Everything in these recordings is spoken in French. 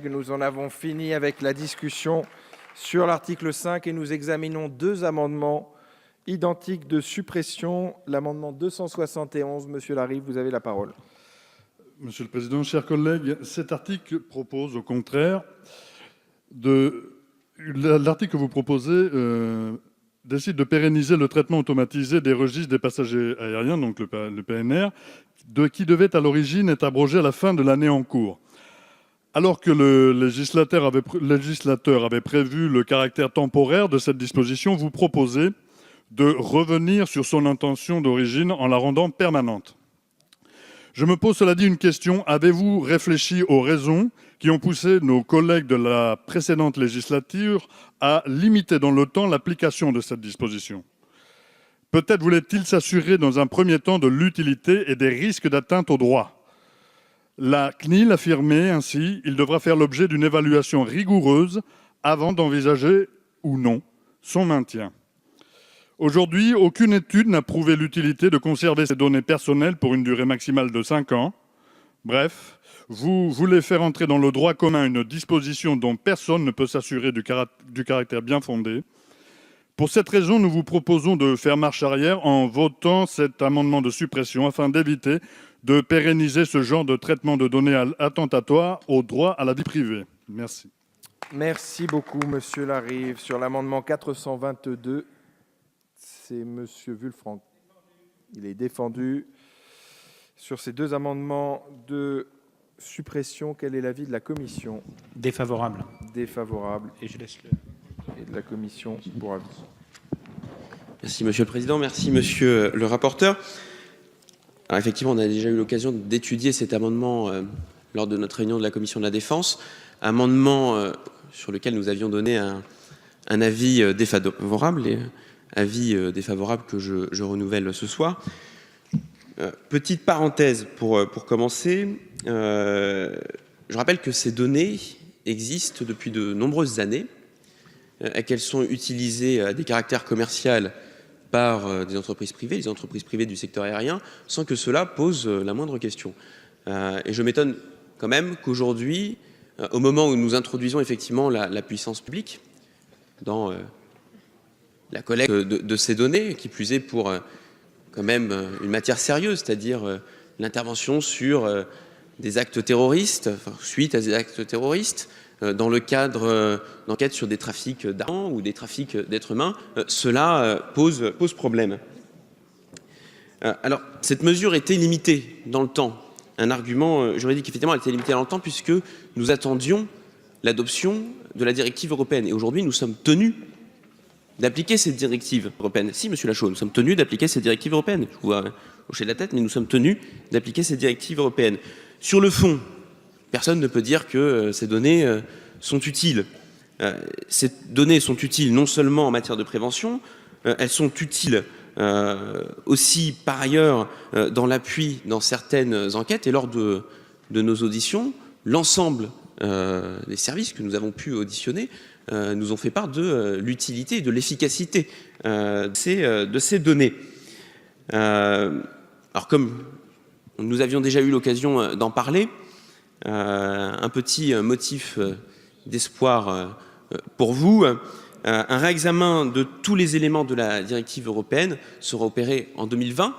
Nous en avons fini avec la discussion sur l'article 5 et nous examinons deux amendements identiques de suppression. L'amendement 271, Monsieur Larive, vous avez la parole. Monsieur le Président, chers collègues, cet article propose au contraire l'article que vous proposez décide de pérenniser le traitement automatisé des registres des passagers aériens, donc le PNR, qui devait à l'origine être abrogé à la fin de l'année en cours. Alors que le législateur avait prévu le caractère temporaire de cette disposition, vous proposez de revenir sur son intention d'origine en la rendant permanente. Je me pose cela dit une question. Avez-vous réfléchi aux raisons qui ont poussé nos collègues de la précédente législature à limiter dans le temps l'application de cette disposition ? Peut-être voulait-il s'assurer dans un premier temps de l'utilité et des risques d'atteinte au droit. La CNIL affirmait ainsi qu'il devra faire l'objet d'une évaluation rigoureuse avant d'envisager ou non son maintien. Aujourd'hui, aucune étude n'a prouvé l'utilité de conserver ces données personnelles pour une durée maximale de 5 ans. Bref, vous voulez faire entrer dans le droit commun une disposition dont personne ne peut s'assurer du caractère bien fondé. Pour cette raison, nous vous proposons de faire marche arrière en votant cet amendement de suppression afin d'éviter de pérenniser ce genre de traitement de données attentatoire au droit à la vie privée. Merci. Merci beaucoup, Monsieur Larive. Sur l'amendement 422, c'est Monsieur Wulfranc. Il est défendu. Sur ces deux amendements de suppression, quel est l'avis de la commission ? Défavorable. Défavorable. Et je laisse le... Et de la commission pour avis. Merci Monsieur le Président, merci Monsieur le rapporteur. Alors effectivement, on a déjà eu l'occasion d'étudier cet amendement lors de notre réunion de la Commission de la Défense, amendement sur lequel nous avions donné un avis défavorable, et avis défavorable que je renouvelle ce soir. Petite parenthèse pour commencer, je rappelle que ces données existent depuis de nombreuses années, qu'elles sont utilisées à des caractères commerciaux par des entreprises privées, les entreprises privées du secteur aérien, sans que cela pose la moindre question. Et je m'étonne quand même qu'aujourd'hui, au moment où nous introduisons effectivement la puissance publique dans la collecte de ces données, qui plus est pour quand même une matière sérieuse, c'est-à-dire l'intervention sur des actes terroristes, enfin, suite à des actes terroristes, dans le cadre d'enquêtes sur des trafics d'armes ou des trafics d'êtres humains, cela pose problème. Alors, cette mesure était limitée dans le temps. Un argument juridique, effectivement, elle était limitée dans le temps puisque nous attendions l'adoption de la directive européenne. Et aujourd'hui, nous sommes tenus d'appliquer cette directive européenne. Si, Monsieur Lachaud, nous sommes tenus d'appliquer cette directive européenne. Je vous vois hocher la tête, mais nous sommes tenus d'appliquer cette directive européenne. Sur le fond, personne ne peut dire que ces données sont utiles. Ces données sont utiles non seulement en matière de prévention, elles sont utiles aussi par ailleurs dans l'appui dans certaines enquêtes. Et lors de nos auditions, l'ensemble des services que nous avons pu auditionner nous ont fait part de l'utilité et de l'efficacité de ces données. Alors comme nous avions déjà eu l'occasion d'en parler, un petit motif d'espoir pour vous. Un réexamen de tous les éléments de la directive européenne sera opéré en 2020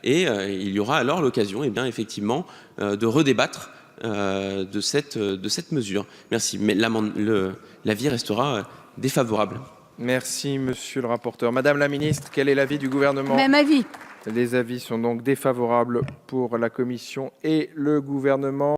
et il y aura alors l'occasion, effectivement, de redébattre de cette mesure. Merci, mais l'avis restera défavorable. Merci, Monsieur le rapporteur. Madame la ministre, quel est l'avis du gouvernement ? Même avis. Les avis sont donc défavorables pour la commission et le gouvernement.